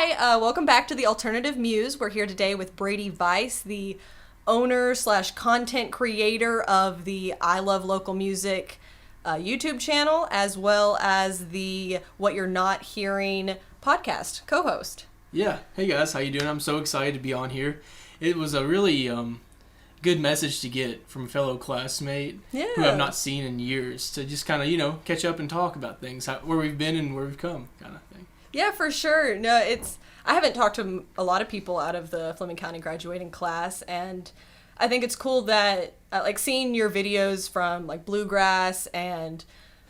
Hi, welcome back to the Alternative Muse. We're here today with Brady Vice, the owner/content creator of the Ilovelocalmusic YouTube channel, as well as the What You're Not Hearing podcast co-host. Yeah. Hey guys, how you doing? I'm so excited to be on here. It was a really good message to get from a fellow classmate who I've not seen in years, to just kind of, catch up and talk about things, where we've been and where we've come, kind of thing. Yeah, for sure. No, I haven't talked to a lot of people out of the Fleming County graduating class, and I think it's cool that seeing your videos from like bluegrass and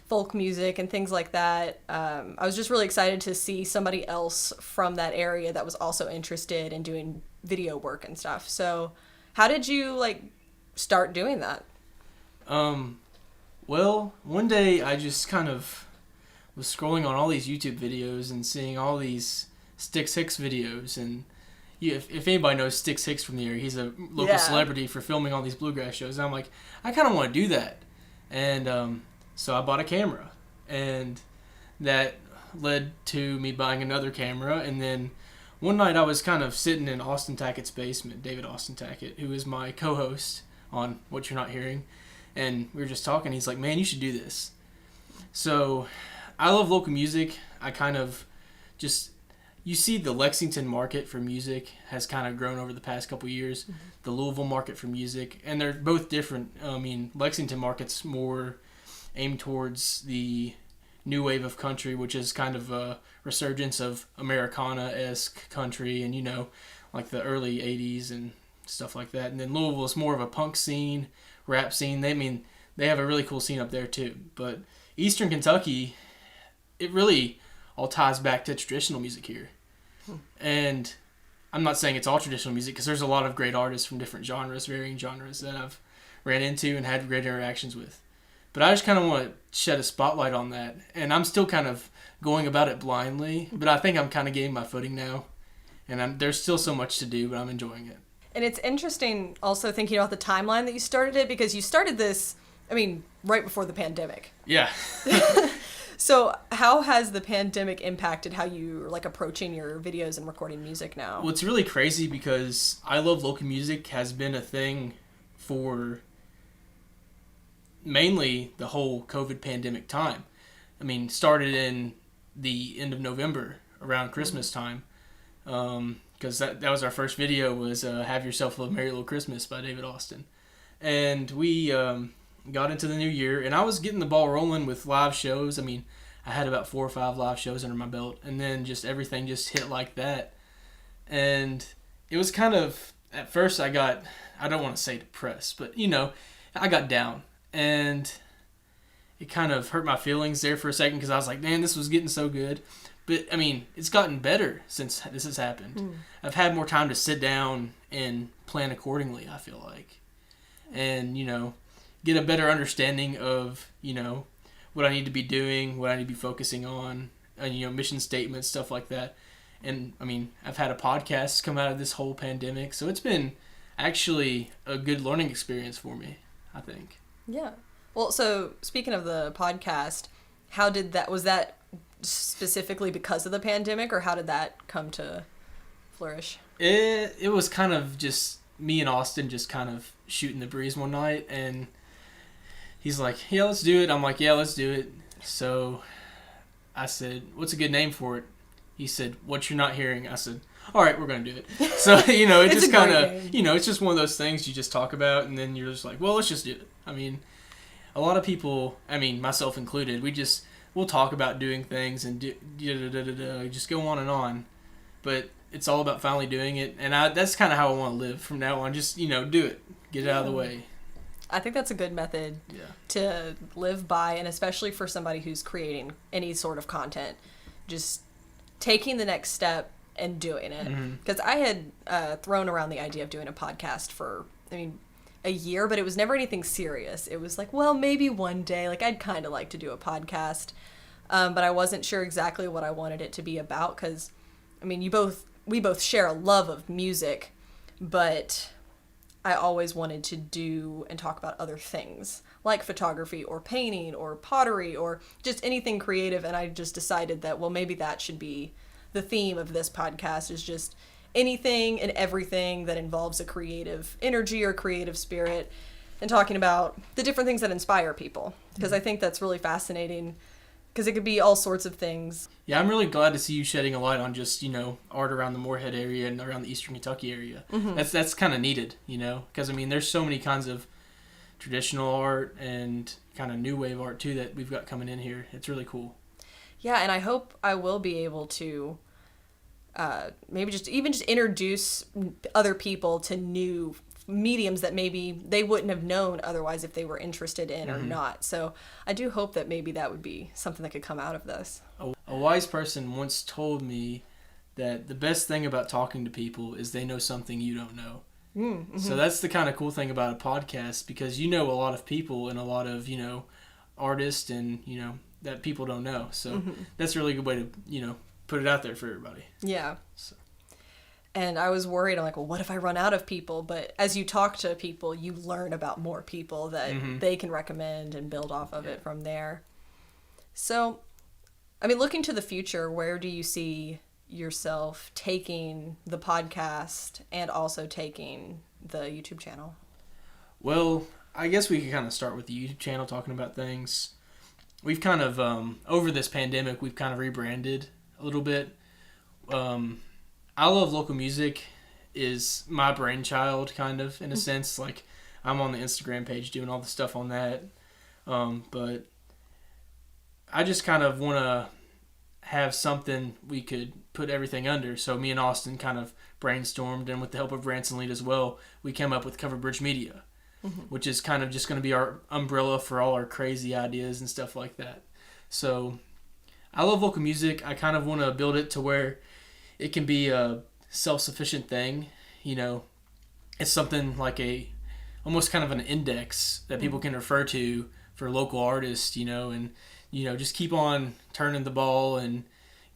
folk music and things like that. I was just really excited to see somebody else from that area that was also interested in doing video work and stuff. So how did you start doing that? Well, one day I just kind of was scrolling on all these YouTube videos and seeing all these Styx Hicks videos, and if anybody knows Styx Hicks from the area, he's a local celebrity for filming all these bluegrass shows. And I'm like, I kind of want to do that, and so I bought a camera, and that led to me buying another camera. And then one night I was kind of sitting in Austin Tackett's basement, David Austin Tackett, who is my co-host on What You're Not Hearing, and we were just talking. He's like, man, you should do this. So I love local music. I kind of just, you see the Lexington market for music has kind of grown over the past couple years, the Louisville market for music, and they're both different. I mean, Lexington market's more aimed towards the new wave of country, which is kind of a resurgence of Americana-esque country and, like the early 80s and stuff like that. And then Louisville is more of a punk scene, rap scene. They have a really cool scene up there too. But Eastern Kentucky, it really all ties back to traditional music here. And I'm not saying it's all traditional music, because there's a lot of great artists from different genres, varying genres, that I've ran into and had great interactions with. But I just kind of want to shed a spotlight on that. And I'm still kind of going about it blindly, but I think I'm kind of getting my footing now. And there's still so much to do, but I'm enjoying it. And it's interesting also thinking about the timeline that you started it, because you started this, right before the pandemic. Yeah. So how has the pandemic impacted how you're approaching your videos and recording music now? Well, it's really crazy, because Ilovelocalmusic has been a thing for mainly the whole COVID pandemic time. Started in the end of November, around Christmas time, because that was our first video, was Have Yourself a Merry Little Christmas by David Austin. And we got into the new year, and I was getting the ball rolling with live shows. I had about 4 or 5 live shows under my belt, and then just everything just hit like that. And it was kind of, at first I don't want to say depressed, but I got down, and it kind of hurt my feelings there for a second, because I was like, man, this was getting so good. But it's gotten better since this has happened. I've had more time to sit down and plan accordingly, I feel like. And, get a better understanding of, what I need to be doing, what I need to be focusing on, and, mission statements, stuff like that. And, I've had a podcast come out of this whole pandemic, so it's been actually a good learning experience for me, I think. Yeah. Well, so speaking of the podcast, was that specifically because of the pandemic, or how did that come to flourish? It was kind of just me and Austin just kind of shooting the breeze one night, and he's like, yeah, let's do it. I'm like, yeah, let's do it. So I said, what's a good name for it? He said, What You're Not Hearing. I said, all right, we're going to do it. So, it just kind of, it's just one of those things you just talk about, and then you're just like, well, let's just do it. A lot of people, myself included, we'll talk about doing things and just go on and on. But it's all about finally doing it. And that's kind of how I want to live from now on. Just, do it. Get it out of the way. I think that's a good method to live by, and especially for somebody who's creating any sort of content. Just taking the next step and doing it. Because I had thrown around the idea of doing a podcast for, a year, but it was never anything serious. It was like, well, maybe one day, I'd kind of like to do a podcast. But I wasn't sure exactly what I wanted it to be about, because, we both share a love of music, but I always wanted to do and talk about other things, like photography or painting or pottery or just anything creative, and I just decided that, well, maybe that should be the theme of this podcast is just anything and everything that involves a creative energy or creative spirit, and talking about the different things that inspire people. Because I think that's really fascinating, because it could be all sorts of things. Yeah, I'm really glad to see you shedding a light on just, art around the Moorhead area and around the Eastern Kentucky area. That's kind of needed, because, there's so many kinds of traditional art and kind of new wave art, too, that we've got coming in here. It's really cool. Yeah, and I hope I will be able to maybe just introduce other people to new mediums that maybe they wouldn't have known otherwise if they were interested in or not. So I do hope that maybe that would be something that could come out of this. A wise person once told me that the best thing about talking to people is they know something you don't know. So that's the kind of cool thing about a podcast, because you know a lot of people and a lot of, artists and, that people don't know. So that's a really good way to, put it out there for everybody. Yeah. So. And I was worried, I'm like, well, what if I run out of people? But as you talk to people, you learn about more people that they can recommend and build off of it from there. So, looking to the future, where do you see yourself taking the podcast and also taking the YouTube channel? Well, I guess we could kind of start with the YouTube channel, talking about things. We've kind of, over this pandemic, we've kind of rebranded a little bit. Ilovelocalmusic is my brainchild, kind of, in a sense. Like, I'm on the Instagram page doing all the stuff on that. But I just kind of want to have something we could put everything under. So me and Austin kind of brainstormed, and with the help of Branson Lead as well, we came up with Covered Bridge Media, which is kind of just going to be our umbrella for all our crazy ideas and stuff like that. So Ilovelocalmusic, I kind of want to build it to where it can be a self-sufficient thing. It's something like almost kind of an index that people can refer to for local artists, and just keep on turning the ball and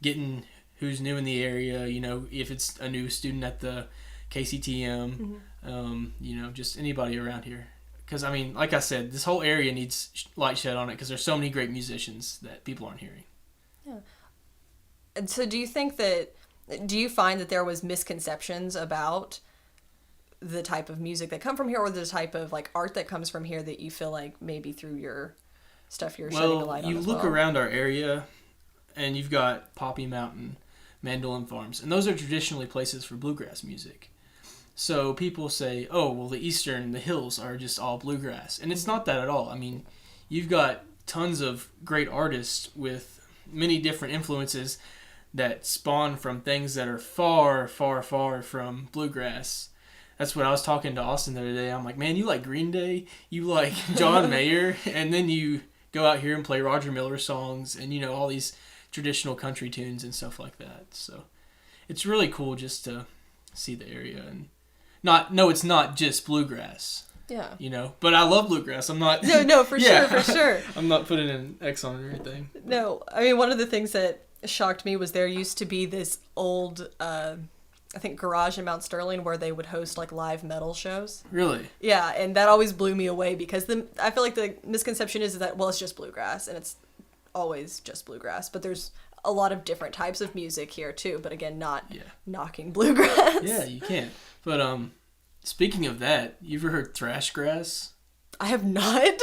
getting who's new in the area, if it's a new student at the KCTM, just anybody around here. Because, like I said, this whole area needs light shed on it, because there's so many great musicians that people aren't hearing. Yeah. And so do you find that there was misconceptions about the type of music that come from here, or the type of art that comes from here, that you feel like maybe through your stuff you're shedding a light on? You look around our area and you've got Poppy Mountain, Mandolin Farms, and those are traditionally places for bluegrass music. So people say, oh, well, the hills are just all bluegrass. And it's not that at all. You've got tons of great artists with many different influences that spawn from things that are far, far, far from bluegrass. That's what I was talking to Austin the other day. I'm like, man, you like Green Day, you like John Mayer, and then you go out here and play Roger Miller songs and, all these traditional country tunes and stuff like that. So it's really cool just to see the area. And it's not just bluegrass. Yeah. But I love bluegrass. I'm not... No, for sure. I'm not putting an X on it or anything. No, one of the things that shocked me was there used to be this old, I think, garage in Mount Sterling where they would host live metal shows. Really? Yeah, and that always blew me away, because I feel like the misconception is that, well, it's just bluegrass, and it's always just bluegrass, but there's a lot of different types of music here too, but again, not knocking bluegrass. Yeah, you can't. But speaking of that, you ever heard thrash-grass? I have not.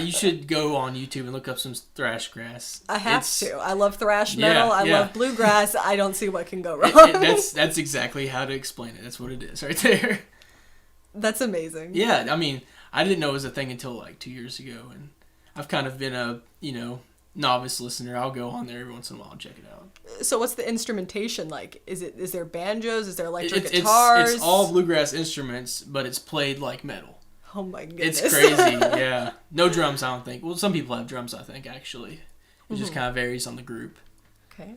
You should go on YouTube and look up some thrash-grass. I have to. I love thrash metal. I love bluegrass. I don't see what can go wrong. That's exactly how to explain it. That's what it is right there. That's amazing. Yeah, I didn't know it was a thing until 2 years ago, and I've kind of been a, novice listener. I'll go on there every once in a while and check it out. So what's the instrumentation like? Is there banjos? Is there electric guitars? It's all bluegrass instruments, but it's played like metal. Oh my goodness. It's crazy, yeah. No drums, I don't think. Well, some people have drums, I think, actually. It just kind of varies on the group. Okay.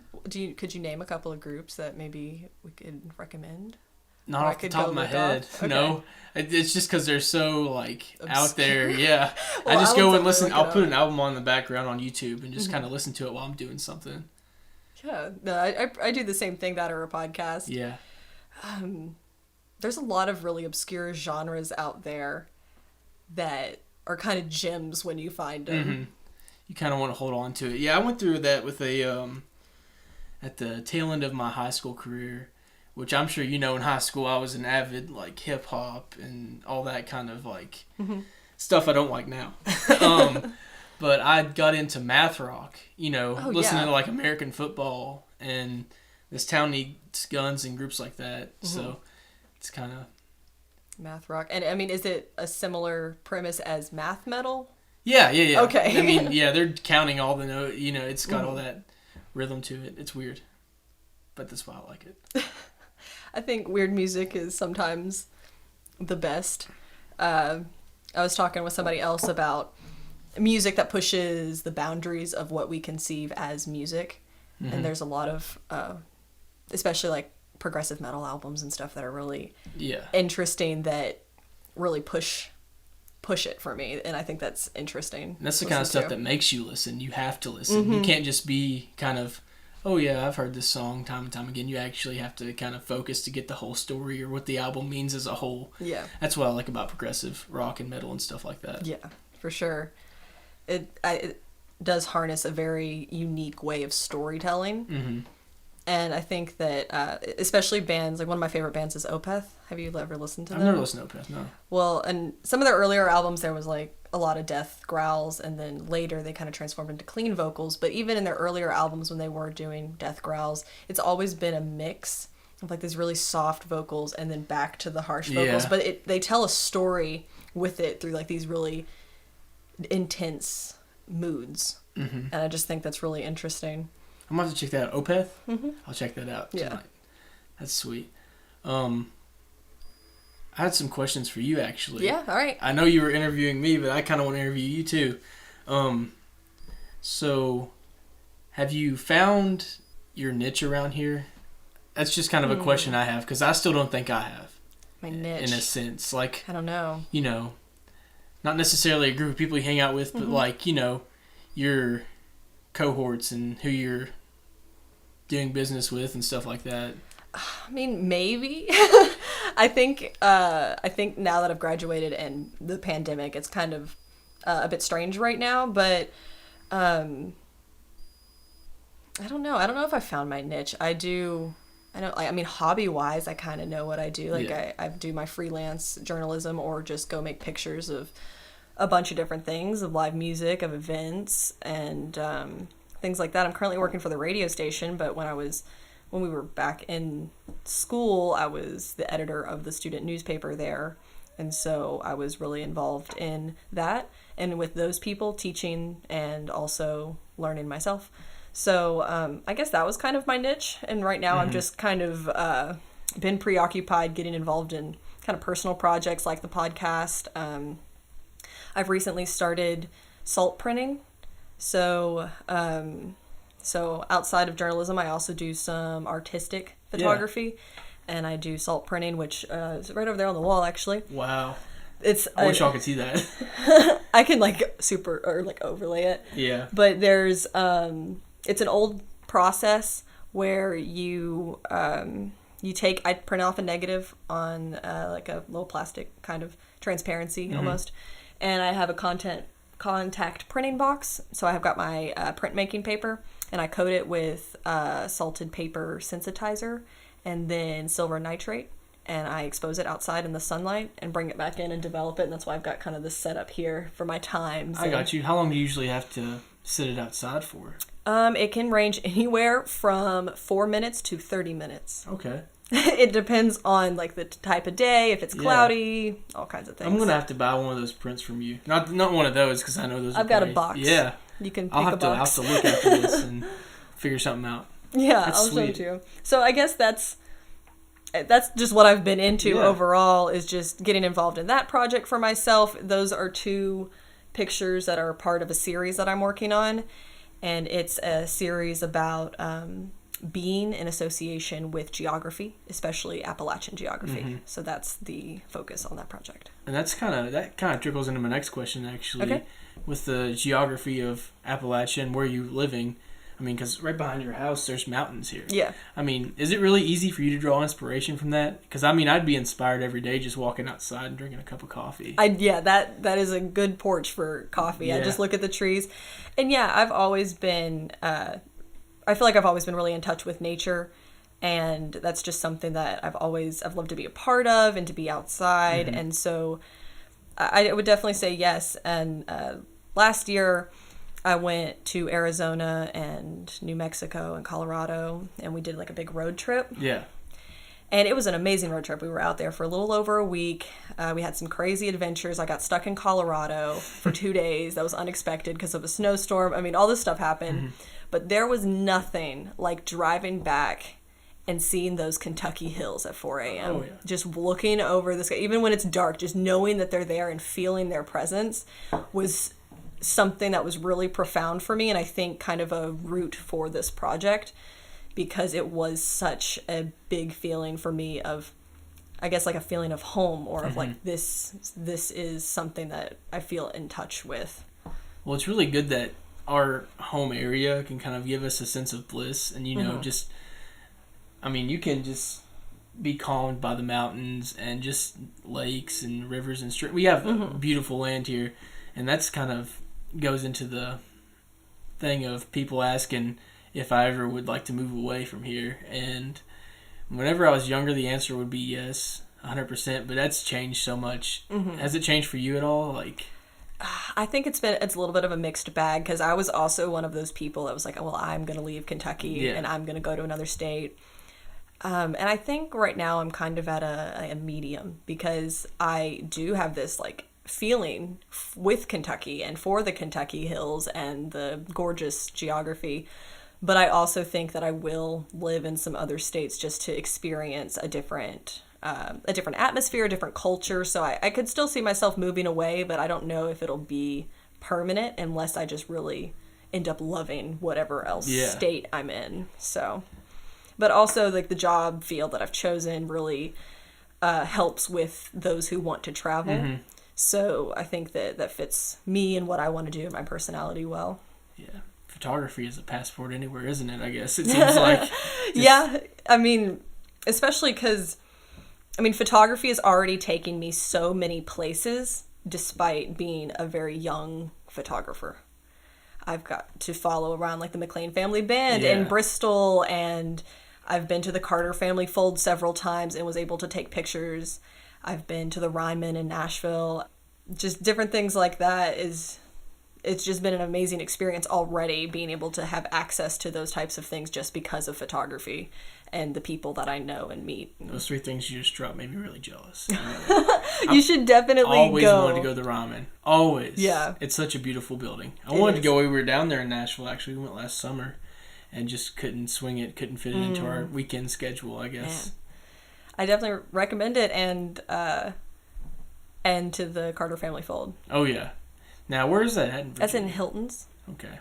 Could you name a couple of groups that maybe we could recommend? Not off the top of my head. Okay. No. It's just because they're so, out there. Yeah. Well, I just go and listen. I'll put an album on the background on YouTube and just kind of listen to it while I'm doing something. Yeah. No, I do the same thing, that or a podcast. Yeah. There's a lot of really obscure genres out there that are kind of gems when you find them. You kind of want to hold on to it. Yeah, I went through that with a at the tail end of my high school career, which I'm sure you know in high school I was an avid like hip hop and all that kind of like stuff I don't like now. But I got into math rock, listening to like American football and This Town Needs Guns and groups like that. So it's kind of math rock. And I mean, is it a similar premise as math metal? Yeah. Okay. I mean, yeah, they're counting all the notes. It's got all that rhythm to it. It's weird, but that's why I like it. I think weird music is sometimes the best. I was talking with somebody else about music that pushes the boundaries of what we conceive as music. And there's a lot of, especially like progressive metal albums and stuff that are really interesting that really push it for me. And I think that's interesting. And that's the kind of stuff that makes you listen. You have to listen. You can't just be kind of, oh yeah, I've heard this song time and time again. You actually have to kind of focus to get the whole story or what the album means as a whole. Yeah. That's what I like about progressive rock and metal and stuff like that. Yeah, for sure. It does harness a very unique way of storytelling. And I think that, especially bands, like one of my favorite bands is Opeth. Have you ever listened to them? I've never listened to Opeth, no. Well, and some of their earlier albums, there was like a lot of death growls, and then later they kind of transformed into clean vocals. But even in their earlier albums when they were doing death growls, it's always been a mix of like these really soft vocals and then back to the harsh vocals. But they tell a story with it through like these really intense moods. And I just think that's really interesting. I'm going to have to check that out. Opeth? I'll check that out tonight. Yeah. That's sweet. I had some questions for you, actually. Yeah, all right. I know you were interviewing me, but I kind of want to interview you, too. So, have you found your niche around here? That's just kind of a question I have, because I still don't think I have. My niche? In a sense. Like, I don't know. Not necessarily a group of people you hang out with, but like, your cohorts and who you're doing business with and stuff like that. I mean, maybe. I think now that I've graduated and the pandemic, it's kind of a bit strange right now, but I don't know. I don't know if I found my niche. Hobby-wise, I kind of know what I do. Like, I do my freelance journalism or just go make pictures of a bunch of different things, of live music, of events, and things like that. I'm currently working for the radio station, but when we were back in school, I was the editor of the student newspaper there, and so I was really involved in that, and with those people, teaching and also learning myself. So I guess that was kind of my niche, and right now I'm just kind of been preoccupied getting involved in kind of personal projects like the podcast. I've recently started salt printing. So outside of journalism, I also do some artistic photography, and I do salt printing, which is right over there on the wall, actually. Wow. I wish y'all could see that. I can overlay it. Yeah. But there's it's an old process where I print off a negative on like a little plastic kind of transparency almost, and I have a contact printing box. So I have got my printmaking paper, and I coat it with salted paper sensitizer and then silver nitrate, and I expose it outside in the sunlight and bring it back in and develop it, and that's why I've got kind of this setup here for my times. I got you. How long do you usually have to sit it outside for? It can range anywhere from 4 minutes to 30 minutes. Okay. It depends on like the type of day, if it's cloudy, all kinds of things. I'm gonna have to buy one of those prints from you. Not one of those, because I know those. I've got a box. Yeah, you can. I'll have to look after this and figure something out. Yeah, I'll show it to you. So I guess that's just what I've been into overall, is just getting involved in that project for myself. Those are 2 pictures that are part of a series that I'm working on, and it's a series about being in association with geography, especially Appalachian geography. So that's the focus on that project. And that kind of trickles into my next question, actually. Okay. With the geography of Appalachia and where you're living, I mean, because right behind your house, there's mountains here. Yeah. I mean, is it really easy for you to draw inspiration from that? Because, I mean, I'd be inspired every day just walking outside and drinking a cup of coffee. That is a good porch for coffee. Yeah. I just look at the trees. And, I've always been... I feel like I've always been really in touch with nature, and that's just something that I've loved to be a part of and to be outside. Mm-hmm. And so I would definitely say yes. And last year I went to Arizona and New Mexico and Colorado, and we did like a big road trip. Yeah. And it was an amazing road trip. We were out there for a little over a week. We had some crazy adventures. I got stuck in Colorado for 2 days. That was unexpected because of a snowstorm. I mean, all this stuff happened. Mm-hmm. But there was nothing like driving back and seeing those Kentucky hills at 4 a.m. Oh, yeah. Just looking over the sky, even when it's dark, just knowing that they're there and feeling their presence was something that was really profound for me, and I think kind of a root for this project, because it was such a big feeling for me of, I guess, like a feeling of home, or of like this is something that I feel in touch with. Well, it's really good that our home area can kind of give us a sense of bliss, and just, I mean, you can just be calmed by the mountains and just lakes and rivers and streams. We have beautiful land here, and that's kind of goes into the thing of people asking if I ever would like to move away from here. And whenever I was younger, the answer would be yes, 100%. But that's changed so much. Mm-hmm. Has it changed for you at all? Like, I think it's a little bit of a mixed bag, because I was also one of those people that was like, well, I'm going to leave Kentucky and I'm going to go to another state. And I think right now I'm kind of at a medium, because I do have this like feeling with Kentucky and for the Kentucky hills and the gorgeous geography. But I also think that I will live in some other states just to experience a different atmosphere, a different culture. So I could still see myself moving away, but I don't know if it'll be permanent unless I just really end up loving whatever else state I'm in. So, but also like the job field that I've chosen really helps with those who want to travel. Mm-hmm. So I think that fits me and what I want to do and my personality well. Yeah. Photography is a passport anywhere, isn't it? I guess it seems like. Yeah. I mean, especially because, I mean, photography is already taking me so many places despite being a very young photographer. I've got to follow around like the McLean Family Band in Bristol, and I've been to the Carter Family Fold several times and was able to take pictures. I've been to the Ryman in Nashville. Just different things like that it's just been an amazing experience already, being able to have access to those types of things just because of photography and the people that I know and meet. Those three things you just dropped made me really jealous. You should definitely go. Always wanted to go to the Ryman. Always. Yeah. It's such a beautiful building. I wanted to go. We were down there in Nashville, actually. We went last summer and just couldn't swing it, couldn't fit it into our weekend schedule, I guess. Man. I definitely recommend it, and to the Carter Family Fold. Oh, yeah. Now, where is that at in Virginia? That's in Hilton's. Okay.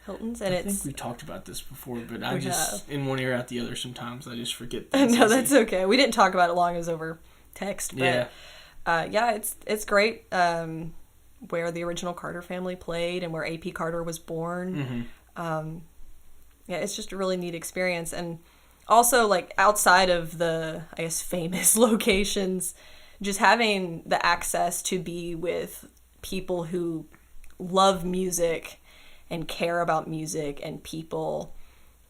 Hilton's, and I think we talked about this before, but I just, in one ear out the other sometimes, I just forget things. No, that's okay. We didn't talk about it long. It was over text, but it's great. Where the original Carter family played and where A.P. Carter was born. Mm-hmm. It's just a really neat experience. And also, like, outside of the, I guess, famous locations, just having the access to be with people who love music and care about music and people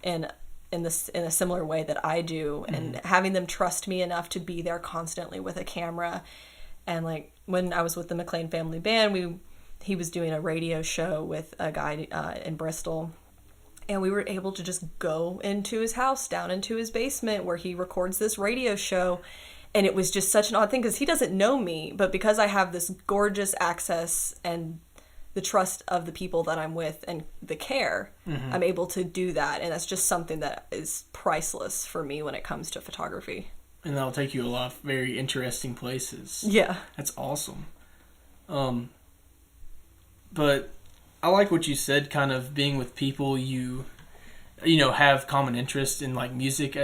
in a similar way that I do, and having them trust me enough to be there constantly with a camera. And like when I was with the McLean Family Band, he was doing a radio show with a guy in Bristol, and we were able to just go into his house, down into his basement where he records this radio show. And it was just such an odd thing, because he doesn't know me, but because I have this gorgeous access and the trust of the people that I'm with and the care, I'm able to do that. And that's just something that is priceless for me when it comes to photography. And that'll take you a lot of very interesting places. Yeah. That's awesome. But I like what you said, kind of being with people you have common interest in, like music.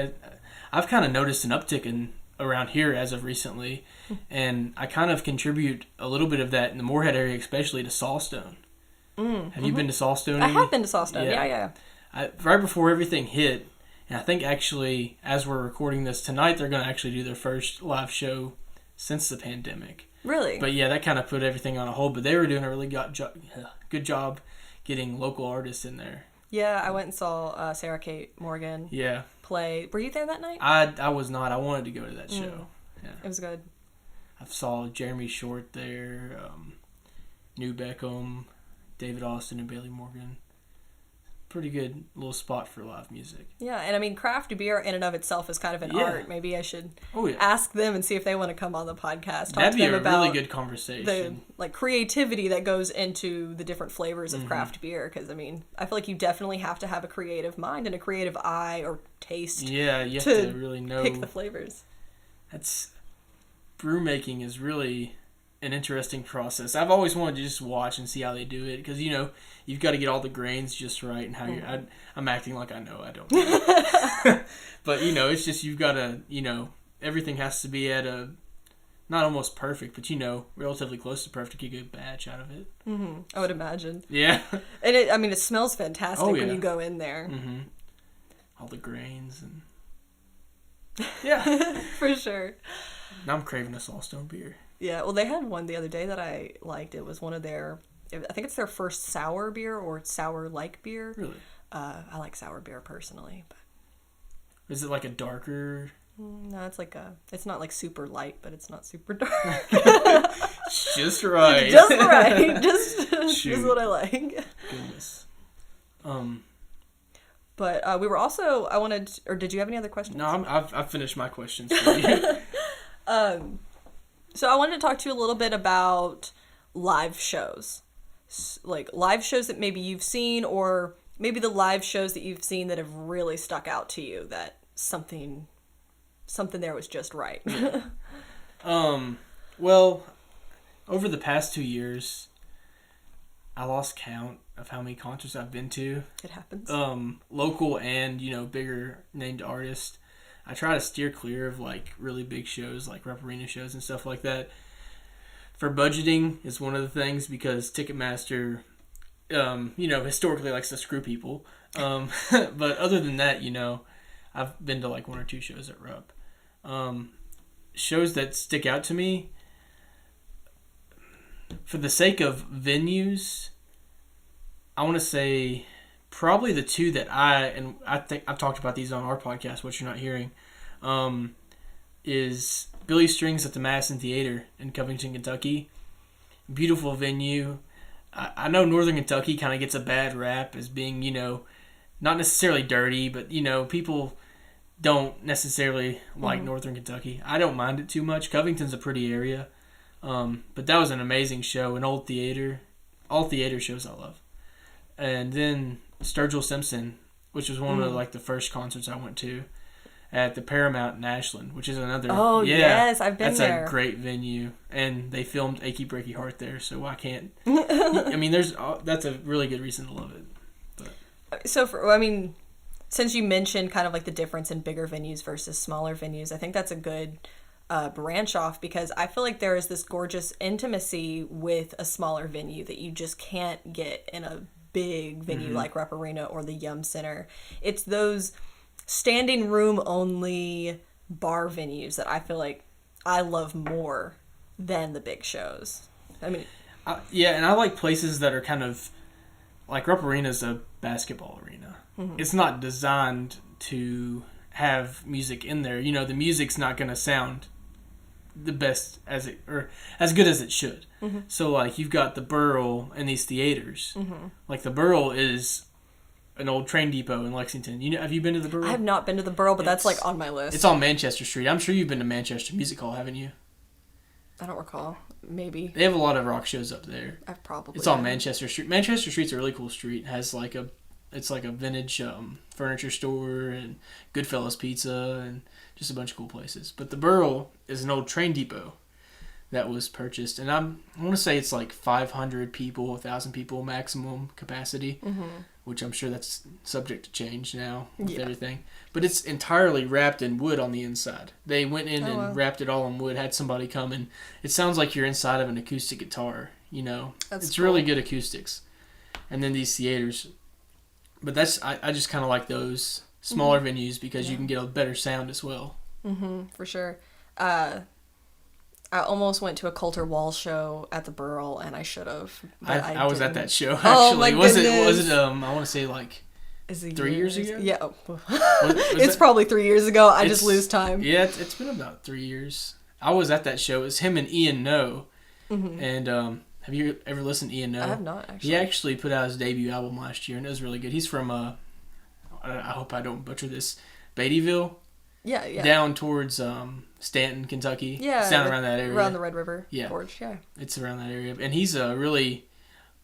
I've kind of noticed an uptick in around here as of recently, and I kind of contribute a little bit of that in the Moorhead area, especially to Sawstone. Have you been to Sawstone? I have been to Sawstone. Yeah. Right before everything hit, and I think actually as we're recording this tonight, they're going to actually do their first live show since the pandemic. Really? But yeah, that kind of put everything on a hold. But they were doing a really good job getting local artists in there. Yeah, I went and saw Sarah Kate Morgan play. Were you there that night? I was not. I wanted to go to that show. Yeah. It was good. I saw Jeremy Short there, New Beckham, David Austin, and Bailey Morgan. Pretty good little spot for live music. Yeah, and I mean, craft beer in and of itself is kind of an art. Maybe I should ask them and see if they want to come on the podcast. That'd be a really good conversation. The creativity that goes into the different flavors of craft beer. Because, I mean, I feel like you definitely have to have a creative mind and a creative eye or taste. Yeah, you have to really know. Pick the flavors. Brew making is really an interesting process. I've always wanted to just watch and see how they do it because you've got to get all the grains just right and how I'm acting like I know. I don't know. But it's just you've got to everything has to be at a not almost perfect but relatively close to perfect to get a good batch out of it. I would imagine. Yeah. And it smells fantastic when you go in there. All the grains and for sure. Now I'm craving a Saltstone beer. Yeah, well, they had one the other day that I liked. It was one of I think it's their first sour beer or sour-like beer. Really? I like sour beer personally. But is it like a darker? No, it's not like super light, but it's not super dark. Just right. Just right. Just what I like. Goodness. But we were also, or did you have any other questions? No, I've finished my questions for you. So I wanted to talk to you a little bit about live shows. Like live shows that maybe you've seen, or maybe the live shows that you've seen that have really stuck out to you, that something there was just right. Well, over the past 2 years, I lost count of how many concerts I've been to. It happens. Local and, bigger named artists. I try to steer clear of really big shows like Rep Arena shows and stuff like that. For budgeting is one of the things because Ticketmaster, historically likes to screw people. But other than that, I've been to 1 or 2 shows at Rep. Shows that stick out to me, for the sake of venues, I want to say probably the 2 that I think I've talked about these on our podcast, What You're Not Hearing, is Billy Strings at the Madison Theater in Covington, Kentucky. Beautiful venue. I know Northern Kentucky kind of gets a bad rap as being, not necessarily dirty, but, people don't necessarily like Northern Kentucky. I don't mind it too much. Covington's a pretty area. But that was an amazing show, an old theater. All theater shows I love. And then Sturgill Simpson, which was one of the first concerts I went to at the Paramount in Ashland, which is another. Oh yes, I've been there. That's a great venue, and they filmed "Achy Breaky Heart" there, so I can't. I mean, that's a really good reason to love it. But. So since you mentioned kind of the difference in bigger venues versus smaller venues, I think that's a good branch off, because I feel like there is this gorgeous intimacy with a smaller venue that you just can't get in a big venue like Rep Arena or the Yum Center. It's those standing room only bar venues that I feel like I love more than the big shows. I mean, and I like places that are kind of like Rep Arena's a basketball arena. It's not designed to have music in there. The music's not going to sound the best as good as it should. So you've got the Burl and these theaters. The Burl is an old train depot in Lexington. Have you been to the Burl? I have not been to the Burl, but that's on my list. It's on Manchester Street. I'm sure you've been to Manchester Music Hall, haven't you? I don't recall. Maybe. They have a lot of rock shows up there. I've probably. It's on Manchester Street. Manchester Street's a really cool street. It has it's like a vintage furniture store and Goodfellas Pizza and just a bunch of cool places. But the Burl is an old train depot that was purchased, and I want to say it's 500 people, 1,000 people maximum capacity, which I'm sure that's subject to change now with everything. But it's entirely wrapped in wood on the inside. They went in wrapped it all in wood, had somebody come, and it sounds like you're inside of an acoustic guitar. It's cool. Really good acoustics. And then these theaters. But I just kind of like those smaller venues because you can get a better sound as well. For sure. I almost went to a Coulter Wall show at the Burl, and I should have. I was at that show actually. Oh my was goodness. it I want to say Is it 3 years ago? Yeah. It's probably 3 years ago. I just lose time. Yeah, it's been about 3 years. I was at that show. It was him and Ian No. Mm-hmm. And have you ever listened to Ian No? I have not, actually. He actually put out his debut album last year, and it was really good. He's from, I hope I don't butcher this, Beattyville? Yeah. Down towards Stanton, Kentucky. Yeah. It's down around that area. Around the Red River Gorge, yeah. It's around that area. And he's a really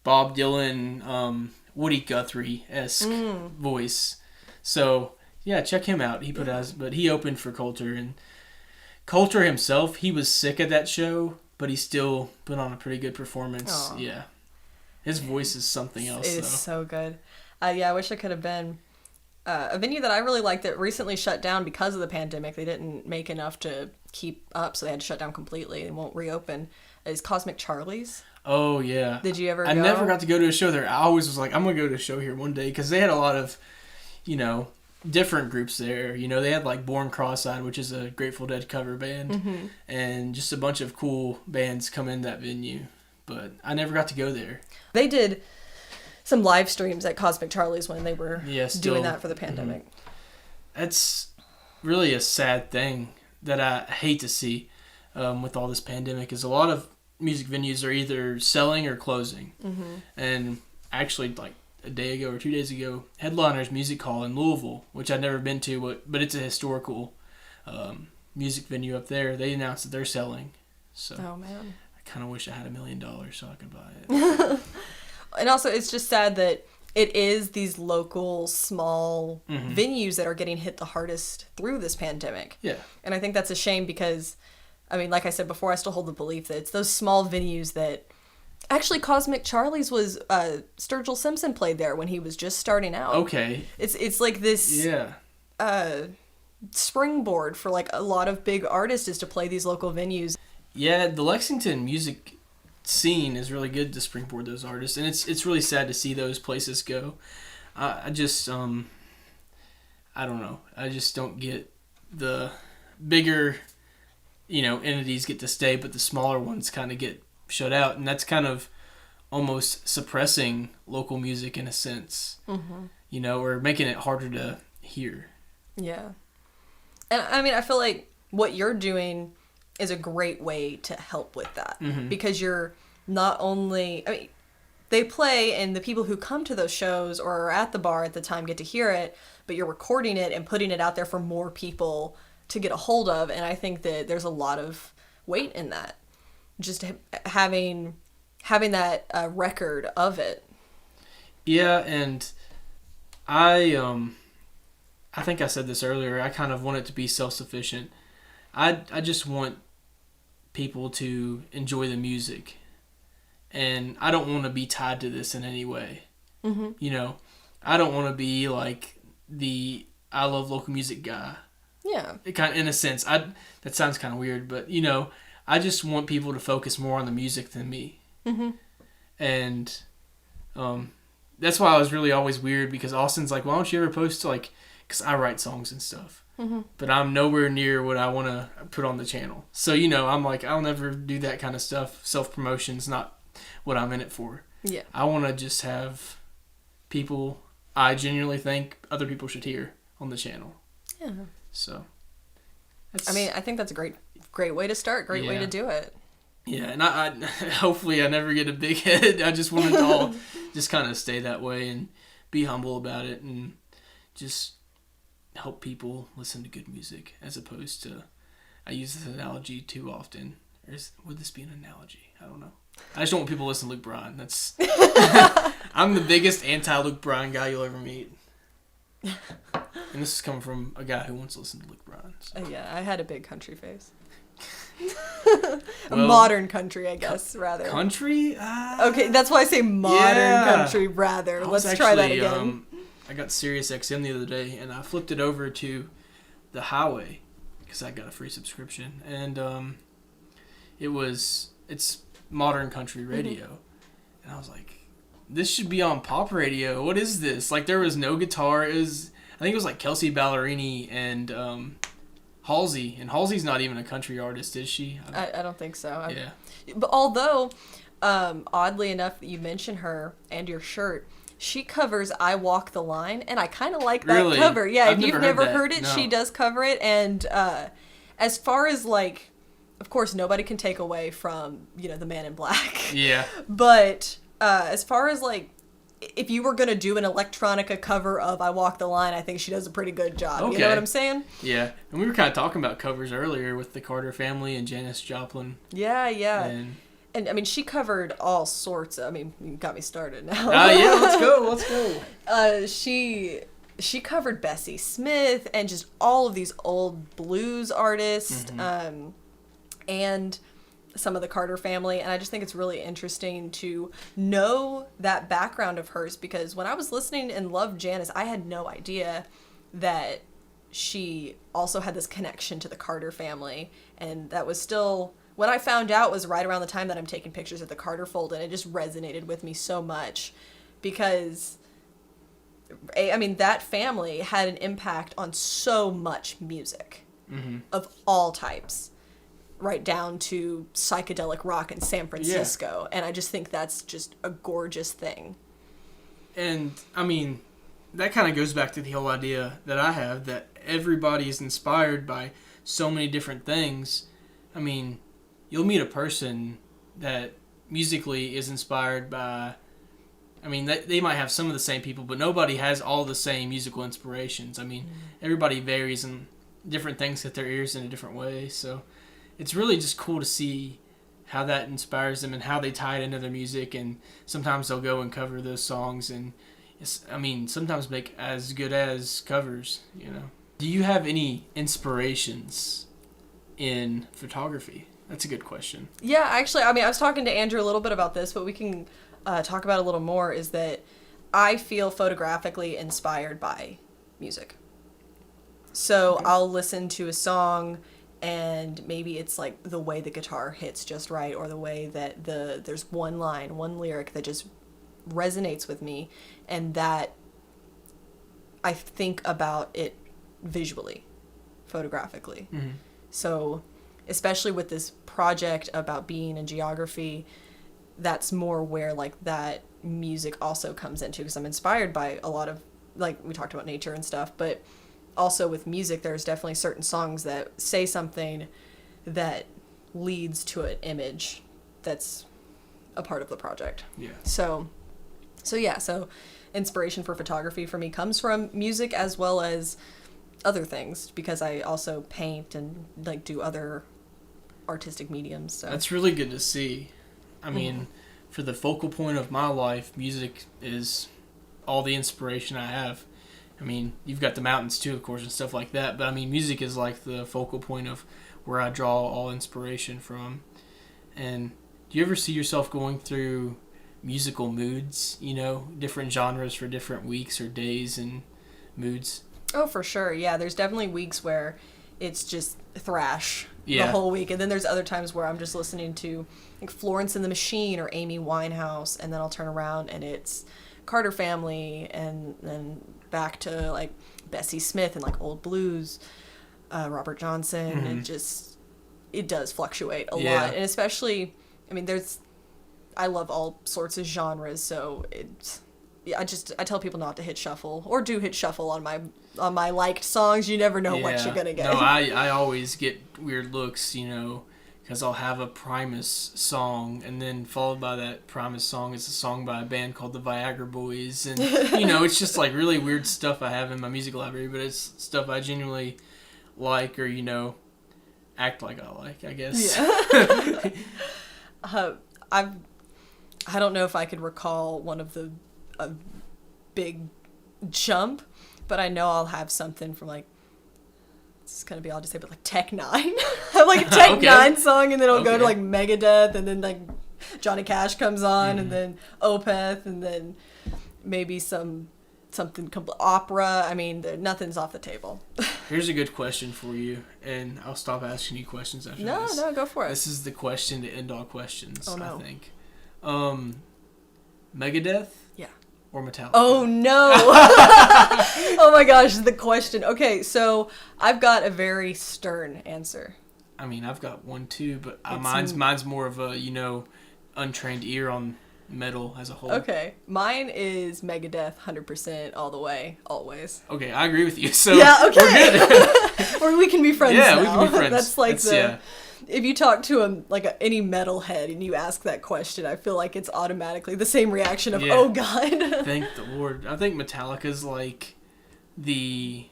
Bob Dylan, Woody Guthrie-esque voice. So, yeah, check him out. He put out, but he opened for Coulter, and Coulter himself, he was sick at that show, but he still put on a pretty good performance. Aww. Yeah. His voice is something else, It is so good. I wish I could have been. A venue that I really liked that recently shut down because of the pandemic. They didn't make enough to keep up, so they had to shut down completely. They won't reopen. Is Cosmic Charlie's. Oh, yeah. Did you ever go? I never got to go to a show there. I always was like, I'm going to go to a show here one day, because they had a lot of, different groups there. They had like Born Cross-Eyed, which is a Grateful Dead cover band, and just a bunch of cool bands come in that venue. But I never got to go there. They did some live streams at Cosmic Charlie's when they were doing that for the pandemic. That's really a sad thing that I hate to see with all this pandemic, is a lot of music venues are either selling or closing. And actually, like a day ago or 2 days ago, Headliners Music Hall in Louisville, which I've never been to, but it's a historical music venue up there, they announced that they're selling. So oh, man. I kind of wish I had $1 million so I could buy it. And also, it's just sad that it is these local, small venues that are getting hit the hardest through this pandemic. Yeah. And I think that's a shame because, I mean, like I said before, I still hold the belief that it's those small venues that... Actually, Cosmic Charlie's was... Sturgill Simpson played there when he was just starting out. Okay. It's like this... Yeah. Springboard for, like, a lot of big artists is to play these local venues. Yeah, the Lexington music scene is really good to springboard those artists, and it's really sad to see those places go. I just I don't know. I just don't get the bigger entities get to stay, but the smaller ones kind of get shut out, and that's kind of almost suppressing local music in a sense. Or making it harder to hear. Yeah. And I mean, I feel like what you're doing is a great way to help with that, because you're not only, I mean, they play and the people who come to those shows or are at the bar at the time get to hear it, but you're recording it and putting it out there for more people to get a hold of. And I think that there's a lot of weight in that, just having that record of it. Yeah. And I think I said this earlier, I kind of want it to be self-sufficient. I just want people to enjoy the music, and I don't want to be tied to this in any way. I don't want to be like the I love local music guy. Yeah. It kind of, in a sense, that sounds kind of weird, but I just want people to focus more on the music than me. And that's why I was really always weird, because Austin's like, why don't you ever post like, because I write songs and stuff. But I'm nowhere near what I want to put on the channel. So, I'm like, I'll never do that kind of stuff. Self-promotion's not what I'm in it for. Yeah. I want to just have people I genuinely think other people should hear on the channel. Yeah. So. I mean, I think that's a great way to start. Great way to do it. Yeah, and I hopefully I never get a big head. I just want it to all just kind of stay that way and be humble about it and just help people listen to good music, as opposed to, I use this analogy too often. Would this be an analogy? I don't know. I just don't want people to listen to Luke Bryan. That's I'm the biggest anti-Luke Bryan guy you'll ever meet. And this is coming from a guy who wants to listen to Luke Bryan. So. Yeah, I had a big country face. Well, modern country, I guess, rather. Country? Okay, that's why I say modern country, rather. Let's try that again. I got Sirius XM the other day, and I flipped it over to the highway because I got a free subscription, and it's modern country radio, and I was like, this should be on pop radio. What is this? Like, there was no guitar. I think it was like Kelsey Ballerini and Halsey, and Halsey's not even a country artist, is she? I don't think so. Yeah. But although, oddly enough, you mention her and your shirt, she covers I Walk the Line, and I kind of like that really? cover. Yeah, I've if you've never heard it, no. she does cover it. And as far as, like, of course, nobody can take away from, the Man in Black. Yeah. But as far as, like, if you were going to do an electronica cover of I Walk the Line, I think she does a pretty good job. Okay. You know what I'm saying? Yeah. And we were kind of talking about covers earlier with the Carter Family and Janis Joplin. Yeah. And I mean, she covered all sorts of, you got me started now. Yeah, let's go. She covered Bessie Smith and just all of these old blues artists, and some of the Carter Family. And I just think it's really interesting to know that background of hers, because when I was listening and loved Janis, I had no idea that she also had this connection to the Carter Family. And that was still, when I found out, was right around the time that I'm taking pictures at the Carter Fold, and it just resonated with me so much, because that family had an impact on so much music of all types, right down to psychedelic rock in San Francisco. Yeah. And I just think that's just a gorgeous thing. And, that kind of goes back to the whole idea that I have, that everybody is inspired by so many different things. You'll meet a person that musically is inspired by, they might have some of the same people, but nobody has all the same musical inspirations. Everybody varies, and different things hit their ears in a different way. So it's really just cool to see how that inspires them and how they tie it into their music. And sometimes they'll go and cover those songs, and sometimes make as good as covers, Do you have any inspirations in photography? That's a good question. Yeah, actually, I was talking to Andrew a little bit about this, but we can talk about it a little more, is that I feel photographically inspired by music. So I'll listen to a song, and maybe it's like the way the guitar hits just right, or the way that there's one line, one lyric that just resonates with me, and that I think about it visually, photographically. So especially with this project about being in geography, that's more where, like, that music also comes into, because I'm inspired by a lot of, like, we talked about nature and stuff, but also with music, there's definitely certain songs that say something that leads to an image that's a part of the project. Yeah. So inspiration for photography for me comes from music as well as other things, because I also paint and, like, do other artistic mediums. So that's really good to see. For the focal point of my life, music is all the inspiration I have. You've got the mountains too, of course, and stuff like that, but music is like the focal point of where I draw all inspiration from. And do you ever see yourself going through musical moods, different genres for different weeks or days and moods? Oh, for sure. Yeah, there's definitely weeks where it's just thrash the whole week, and then there's other times where I'm just listening to, like, Florence and the Machine or Amy Winehouse, and then I'll turn around and it's Carter Family, and then back to, like, Bessie Smith and, like, old blues, Robert Johnson. And it does fluctuate a lot, and especially, I love all sorts of genres, so I tell people not to hit shuffle, or do hit shuffle on my liked songs. You never know what you're gonna get. No, I always get weird looks, because I'll have a Primus song, and then followed by that Primus song is a song by a band called the Viagra Boys, and it's just like really weird stuff I have in my music library, but it's stuff I genuinely like, or act like I like, I guess. Yeah. I don't know if I could recall one of the big jump, but I know I'll have something from, like, this is gonna be, I'll just say, but, like, Tech Nine. I have, like, a Tech Nine song, and then I'll go to, like, Megadeth, and then, like, Johnny Cash comes on, and then Opeth, and then maybe something opera. Nothing's off the table. Here's a good question for you, and I'll stop asking you questions after this. No, go for it. This is the question to end all questions. Oh, no. I think. Megadeth? Yeah. Or Metallica? Oh, no. Oh, my gosh, the question. Okay, so I've got a very stern answer. I've got one too, but mine's more of a, untrained ear on metal as a whole. Okay. Mine is Megadeth 100% all the way, always. Okay, I agree with you. So yeah, okay. we're good. Or we can be friends now. we can be friends. That's like if you talk to any metalhead and you ask that question, I feel like it's automatically the same reaction of, oh God. Thank the Lord. I think Metallica's like the,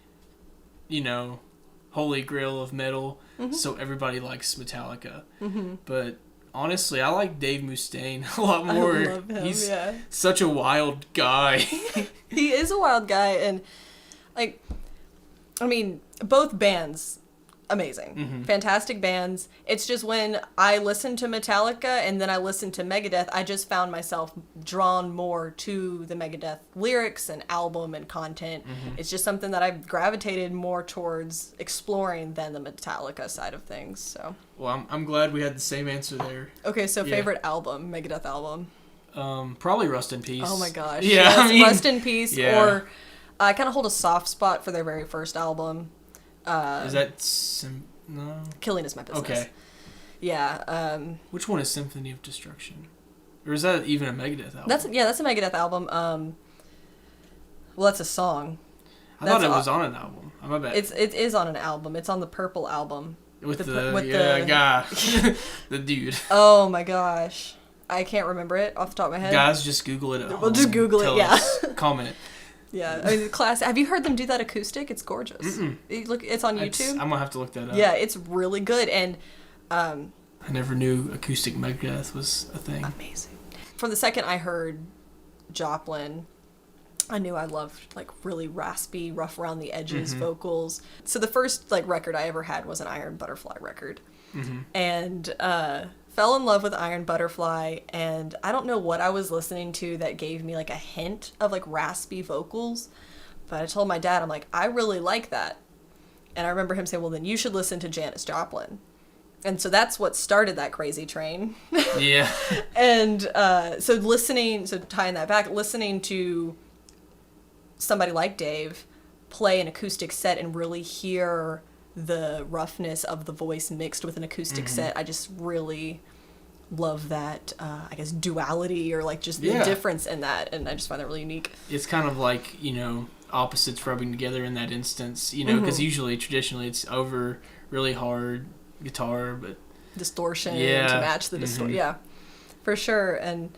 holy grail of metal. Mm-hmm. So everybody likes Metallica. Mm-hmm. But honestly, I like Dave Mustaine a lot more. I love him, He's such a wild guy. He is a wild guy, and both bands, amazing. Mm-hmm. Fantastic bands. It's just when I listened to Metallica and then I listened to Megadeth, I just found myself drawn more to the Megadeth lyrics and album and content. Mm-hmm. It's just something that I've gravitated more towards exploring than the Metallica side of things. So. Well, I'm glad we had the same answer there. Okay, so favorite album, Megadeth album? Probably Rust in Peace. Oh my gosh. Yeah, yes, Rust in Peace, or I kind of hold a soft spot for their very first album. Is that no? Killing Is My Business. Okay. Yeah. Which one is Symphony of Destruction? Or is that even a Megadeth album? That's a Megadeth album. Well, that's a song. I thought it was on an album. My bad. It is on an album. It's on the Purple album. With the guy, the dude. Oh my gosh, I can't remember it off the top of my head. Guys, just Google it at home. We'll just Google it. Yeah. Comment. Yeah, the class. Have you heard them do that acoustic? It's gorgeous. It's on YouTube. I'm gonna have to look that up. Yeah, it's really good, and I never knew acoustic Megadeth was a thing. Amazing. From the second I heard Joplin, I knew I loved really raspy, rough around the edges vocals. So the first record I ever had was an Iron Butterfly record, and fell in love with Iron Butterfly, and I don't know what I was listening to that gave me a hint of raspy vocals, but I told my dad, I'm like, I really like that. And I remember him saying, well, then you should listen to Janis Joplin. And so that's what started that crazy train. Yeah. And so tying that back, listening to somebody like Dave play an acoustic set and really hear the roughness of the voice mixed with an acoustic set, I just really love that duality or just the difference in that, and I just find that really unique. It's kind of like opposites rubbing together in that instance, because usually traditionally it's over really hard guitar but distortion to match the distortion. Yeah, for sure. And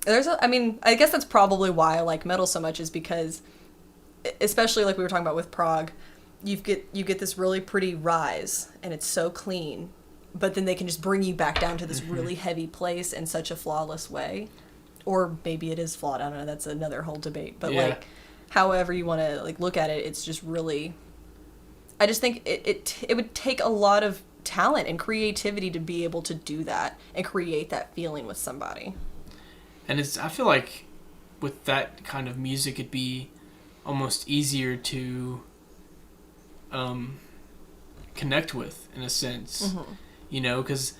there's I guess that's probably why I like metal so much, is because especially we were talking about with prog, you get this really pretty rise and it's so clean, but then they can just bring you back down to this really heavy place in such a flawless way. Or maybe it is flawed, I don't know, that's another whole debate, but however you want to look at it, it's just really, I just think it would take a lot of talent and creativity to be able to do that and create that feeling with somebody. And I feel like with that kind of music, it'd be almost easier to connect with, in a sense, because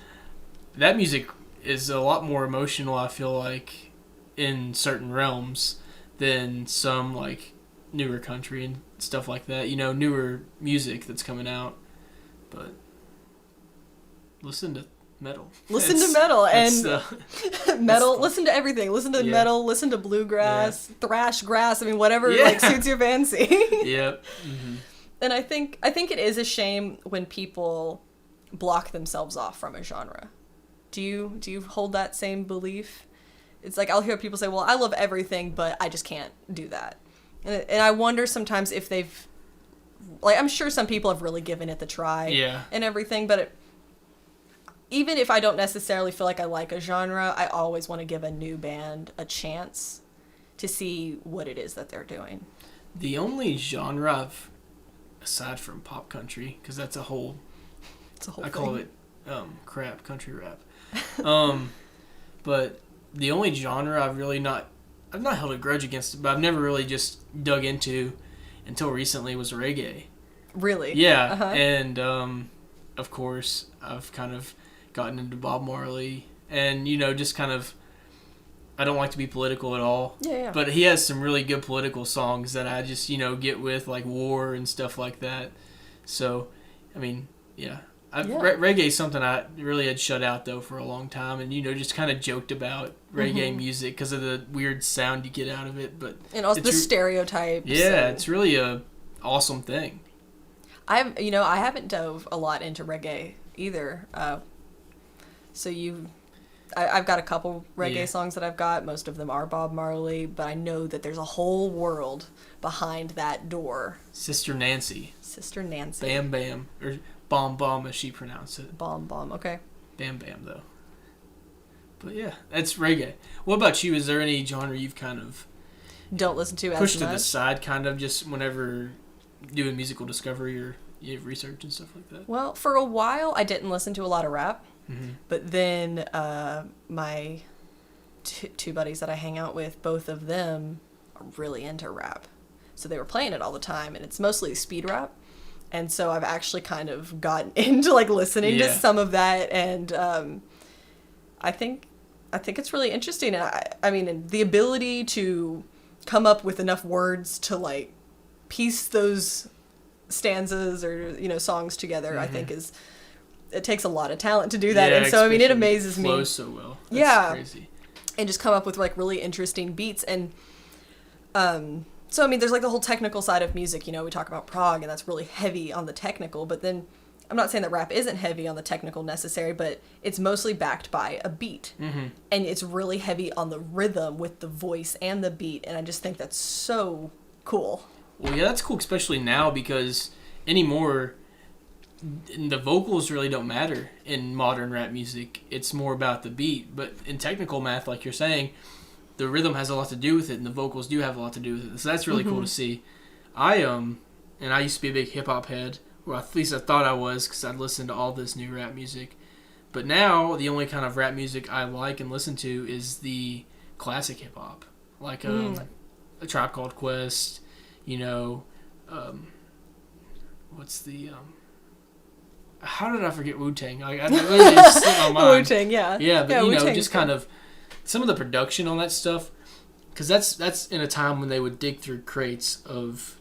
that music is a lot more emotional, I feel like, in certain realms than some newer country and stuff like that, newer music that's coming out. But listen to metal. Listen to metal and metal. Listen to everything. Listen to metal. Listen to bluegrass, thrash-grass. Whatever suits your fancy. Yep. Mm-hmm. And I think it is a shame when people block themselves off from a genre. Do you hold that same belief? It's I'll hear people say, "Well, I love everything, but I just can't do that." And I wonder sometimes if they've, I'm sure some people have really given it the try and everything, but even if I don't necessarily feel like I like a genre, I always want to give a new band a chance to see what it is that they're doing. The only genre aside from pop country, because that's a whole I call it crap country rap. But the only genre I've not held a grudge against it, but I've never really just dug into until recently was reggae. Really? Yeah. Uh-huh. And of course I've kind of gotten into Bob Marley, and just kind of, I don't like to be political at all. Yeah. But he has some really good political songs that I just get with, war and stuff like that. So, Reggae is something I really had shut out, though, for a long time. And, just kind of joked about reggae music because of the weird sound you get out of it. And also the stereotypes. Yeah, it's really a awesome thing. I haven't dove a lot into reggae either. So I've got a couple reggae songs that I've got. Most of them are Bob Marley, but I know that there's a whole world behind that door. Sister Nancy. Bam Bam. Or Bomb Bomb, as she pronounced it. Bomb Bomb, okay. Bam Bam, though. But yeah, that's reggae. What about you? Is there any genre you've kind of don't listen to as much? Pushed to the side, kind of, just whenever doing musical discovery or you have research and stuff like that? Well, for a while, I didn't listen to a lot of rap. Mm-hmm. But then my two buddies that I hang out with, both of them are really into rap. So they were playing it all the time, and it's mostly speed rap. And so I've actually kind of gotten into listening to some of that, and I think it's really interesting. I mean, the ability to come up with enough words to piece those stanzas or songs together, mm-hmm. I think it takes a lot of talent to do that. Yeah, and so I mean, it amazes me. It flows so well. That's crazy. And just come up with really interesting beats. And so I mean, there's the whole technical side of music. We talk about prog, and that's really heavy on the technical. But then I'm not saying that rap isn't heavy on the technical necessary, but it's mostly backed by a beat. Mm-hmm. And it's really heavy on the rhythm with the voice and the beat. And I just think that's so cool. Well, yeah, that's cool, especially now, because anymore the vocals really don't matter in modern rap music. It's more about the beat. But in technical math, like you're saying, the rhythm has a lot to do with it, and the vocals do have a lot to do with it. So that's really cool to see. I used to be a big hip-hop head, or at least I thought I was, because I'd listen to all this new rap music. But now, the only kind of rap music I like and listen to is the classic hip-hop. Like A Tribe Called Quest, what's the... how did I forget Wu-Tang? I literally just slipped my mind. Wu-Tang, yeah. Yeah, but Wu-Tang's just kind of some of the production on that stuff, because that's in a time when they would dig through crates of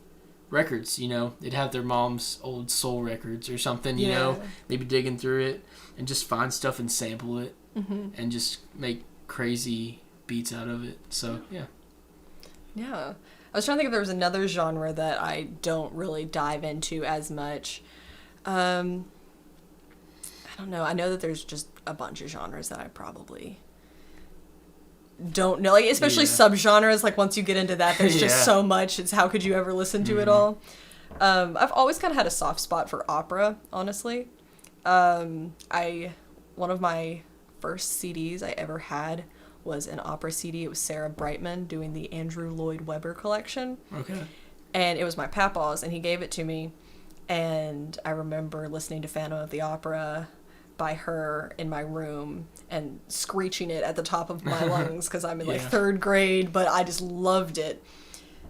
records. They'd have their mom's old soul records or something. Maybe digging through it and just find stuff and sample it, mm-hmm. and just make crazy beats out of it. So yeah. Yeah, I was trying to think if there was another genre that I don't really dive into as much. I don't know. I know that there's just a bunch of genres that I probably don't know, especially subgenres. Once you get into that, there's just so much. It's how could you ever listen to it all? I've always kind of had a soft spot for opera, honestly. One of my first CDs I ever had was an opera CD. It was Sarah Brightman doing the Andrew Lloyd Webber collection. Okay. And it was my papa's, and he gave it to me. And I remember listening to Phantom of the Opera by her in my room and screeching it at the top of my lungs because I'm in third grade, but I just loved it.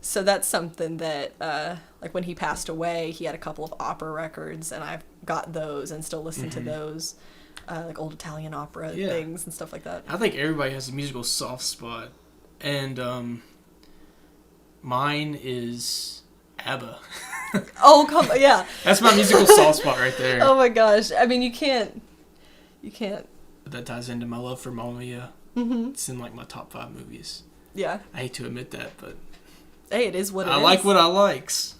So that's something that, when he passed away, he had a couple of opera records, and I've got those and still listen to those, old Italian opera things and stuff like that. I think everybody has a musical soft spot, and mine is ABBA. Oh, come on, yeah. That's my musical soft spot right there. Oh my gosh. I mean, you can't. But that ties into my love for Mamma Mia. Mm-hmm. It's in my top 5 movies. Yeah. I hate to admit that, but hey, it is what it is. I like what I likes.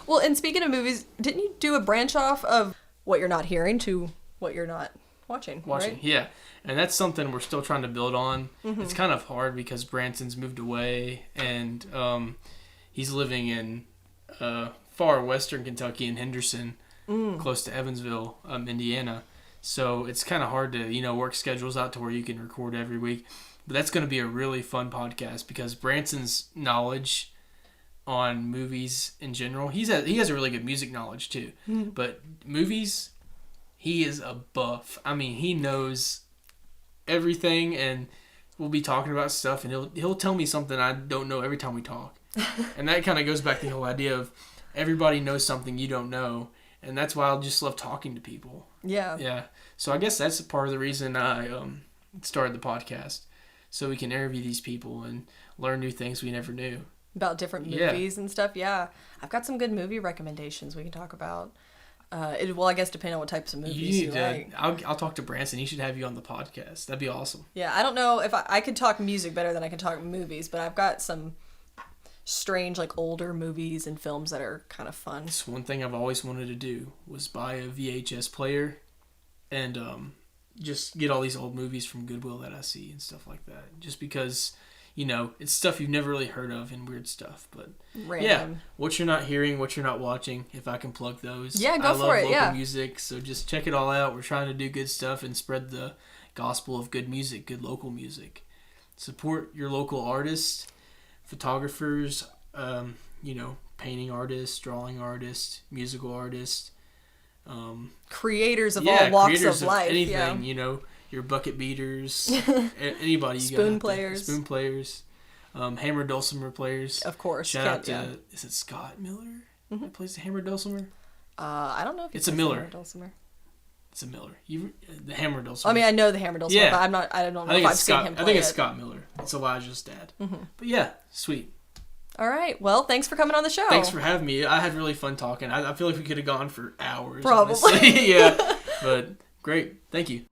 Well, and speaking of movies, didn't you do a branch off of what you're not hearing to what you're not watching? Right? Yeah. And that's something we're still trying to build on. Mm-hmm. It's kind of hard because Branson's moved away, and he's living in far western Kentucky in Henderson, close to Evansville, Indiana. So it's kind of hard to, work schedules out to where you can record every week. But that's going to be a really fun podcast because Branson's knowledge on movies in general, he has a really good music knowledge too. Mm-hmm. But movies, he is a buff. I mean, he knows everything, and we'll be talking about stuff, and he'll tell me something I don't know every time we talk. And that kind of goes back to the whole idea of everybody knows something you don't know, and that's why I just love talking to people. Yeah. Yeah. So I guess that's part of the reason I started the podcast, so we can interview these people and learn new things we never knew. About different movies and stuff, yeah. I've got some good movie recommendations we can talk about. Well, I guess depending on what types of movies you like. I'll talk to Branson. He should have you on the podcast. That'd be awesome. Yeah, I don't know if I could talk music better than I can talk movies, but I've got some strange, like, older movies and films that are kind of fun. It's one thing I've always wanted to do was buy a VHS player and just get all these old movies from Goodwill that I see and stuff like that. Just because, you know, it's stuff you've never really heard of and weird stuff. But Random. Yeah, what you're not hearing, what you're not watching, if I can plug those. Yeah, go for it. I love local music, so just check it all out. We're trying to do good stuff and spread the gospel of good music, good local music. Support your local artists, photographers, you know, painting artists, drawing artists, musical artists. Creators of all walks of life. Anything, you know, your bucket beaters, anybody. Spoon players. Spoon players. Hammer dulcimer players. Of course. Shout out to, is it Scott Miller that plays the hammer dulcimer? I don't know if it's a Miller. Hammer dulcimer. It's a Miller. The hammer dulcimer. I mean, I know the hammer dulcimer, but I don't know if I've seen him play I think it's Scott Miller. It's Elijah's dad. Mm-hmm. But yeah, sweet. All right. Well, thanks for coming on the show. Thanks for having me. I had really fun talking. I feel like we could have gone for hours. Probably. Honestly. Yeah. But great. Thank you.